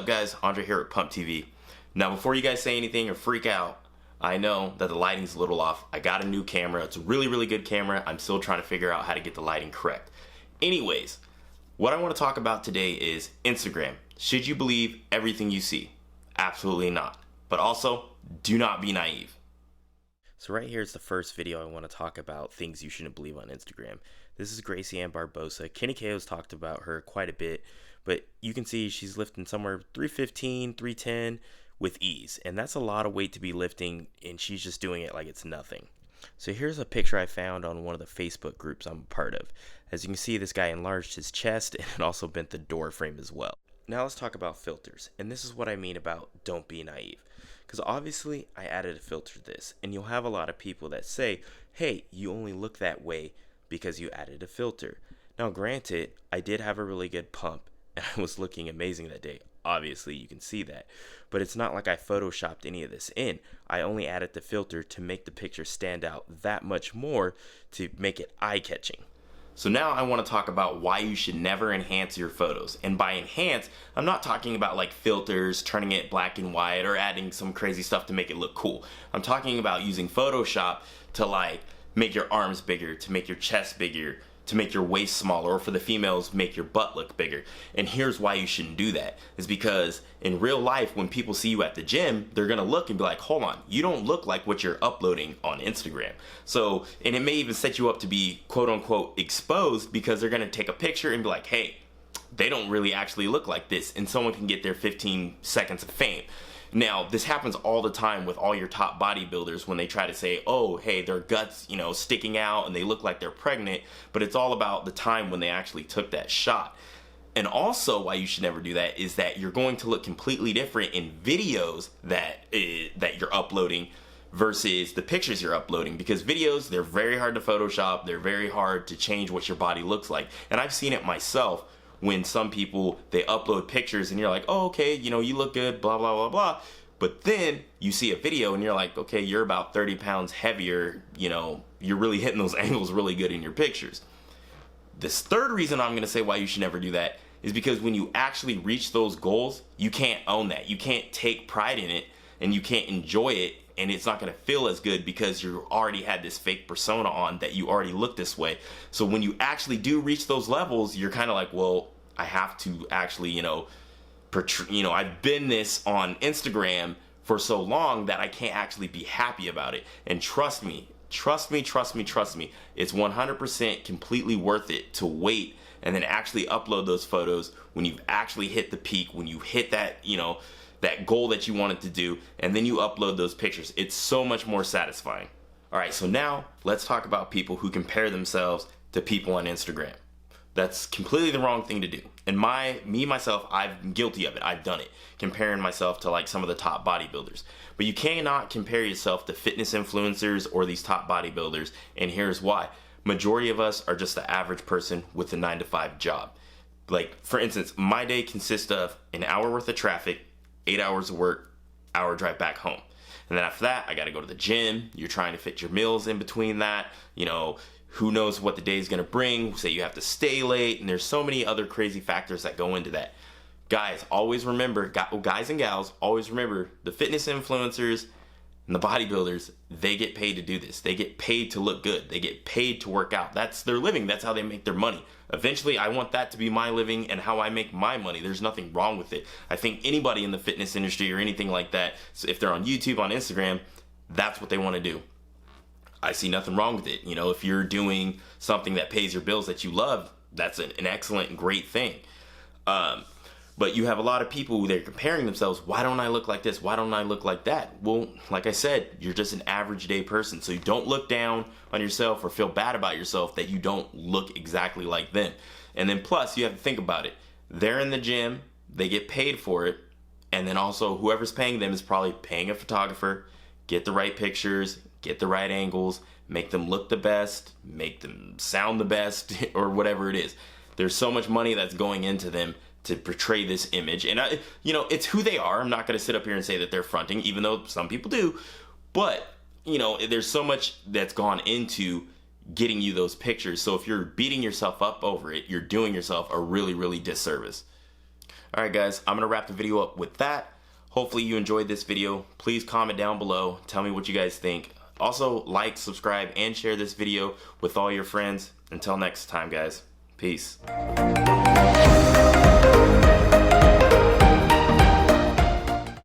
guys? Andre here at Pump TV. Now before you guys say anything or freak out, I know that the lighting's a little off. I got a new camera. It's a really good camera. I'm still trying to figure out how to get the lighting correct. Anyways, what I want to talk about today is Instagram. Should you believe everything you see? Absolutely not. But also, do not be naive. So right here is the first video I want to talk about things you shouldn't believe on Instagram. This is Gracie Ann Barbosa. Kenny Keo's talked about her quite a bit, but you can see she's lifting somewhere 315, 310 with ease. And that's a lot of weight to be lifting, and she's just doing it like it's nothing. So here's a picture I found on one of the Facebook groups I'm a part of. As you can see, this guy enlarged his chest and also bent the door frame as well. Now let's talk about filters. And this is what I mean about don't be naive. Because obviously I added a filter to this, and you'll have a lot of people that say, hey, you only look that way because you added a filter. Now granted, I did have a really good pump and I was looking amazing that day. Obviously you can see that, but it's not like I photoshopped any of this in. I only added the filter to make the picture stand out that much more, to make it eye-catching. So now I want to talk about why you should never enhance your photos. And by enhance, I'm not talking about like filters, turning it black and white, or adding some crazy stuff to make it look cool. I'm talking about using Photoshop to like make your arms bigger, to make your chest bigger, to make your waist smaller, or for the females, make your butt look bigger. And here's why you shouldn't do that. Is because in real life, when people see you at the gym, they're gonna look and be like, hold on, you don't look like what you're uploading on Instagram. So, and it may even set you up to be quote unquote exposed, because they're gonna take a picture and be like, hey, they don't really actually look like this, and someone can get their 15 seconds of fame. Now, this happens all the time with all your top bodybuilders when they try to say, oh, hey, their guts, sticking out and they look like they're pregnant, but it's all about the time when they actually took that shot. And also why you should never do that is that you're going to look completely different in videos that you're uploading versus the pictures you're uploading, because videos, they're very hard to Photoshop, they're very hard to change what your body looks like. And I've seen it myself when some people, they upload pictures and you're like, oh, okay, you look good, blah, blah, blah, blah. But then you see a video and you're like, okay, you're about 30 pounds heavier, you're really hitting those angles really good in your pictures. This third reason I'm gonna say why you should never do that is because when you actually reach those goals, you can't own that. You can't take pride in it and you can't enjoy it, and it's not gonna feel as good because you already had this fake persona on that you already look this way. So when you actually do reach those levels, you're kind of like, well, I have to actually, I've been this on Instagram for so long that I can't actually be happy about it. And trust me, it's 100% completely worth it to wait and then actually upload those photos when you've actually hit the peak, when you hit that, that goal that you wanted to do, and then you upload those pictures. It's so much more satisfying. All right, so now let's talk about people who compare themselves to people on Instagram. That's completely the wrong thing to do. And myself, I'm guilty of it. I've done it, comparing myself to like some of the top bodybuilders. But you cannot compare yourself to fitness influencers or these top bodybuilders, and here's why. Majority of us are just the average person with a 9-to-5 job. Like, for instance, my day consists of an hour worth of traffic, 8 hours of work, hour drive back home. And then after that, I gotta go to the gym. You're trying to fit your meals in between that. Who knows what the day is gonna bring. Say you have to stay late, and there's so many other crazy factors that go into that. Guys, always remember, guys and gals, always remember, the fitness influencers and the bodybuilders, they get paid to do this. They get paid to look good. They get paid to work out. That's their living. That's how they make their money. Eventually, I want that to be my living and how I make my money. There's nothing wrong with it. I think anybody in the fitness industry or anything like that, so if they're on YouTube, on Instagram, that's what they want to do. I see nothing wrong with it. If you're doing something that pays your bills that you love, that's an excellent and great thing. But you have a lot of people who they're comparing themselves. Why don't I look like this? Why don't I look like that? Well, like I said, you're just an average day person. So you don't look down on yourself or feel bad about yourself that you don't look exactly like them. And then plus, you have to think about it. They're in the gym, they get paid for it. And then also whoever's paying them is probably paying a photographer, get the right pictures, get the right angles, make them look the best, make them sound the best, or whatever it is. There's so much money that's going into them to portray this image, and it's who they are. I'm not going to sit up here and say that they're fronting, even though some people do, but there's so much that's gone into getting you those pictures. So if you're beating yourself up over it, you're doing yourself a really disservice. Alright guys, I'm gonna wrap the video up with that. Hopefully you enjoyed this video. Please comment down below, tell me what you guys think. Also like, subscribe, and share this video with all your friends. Until next time guys, peace.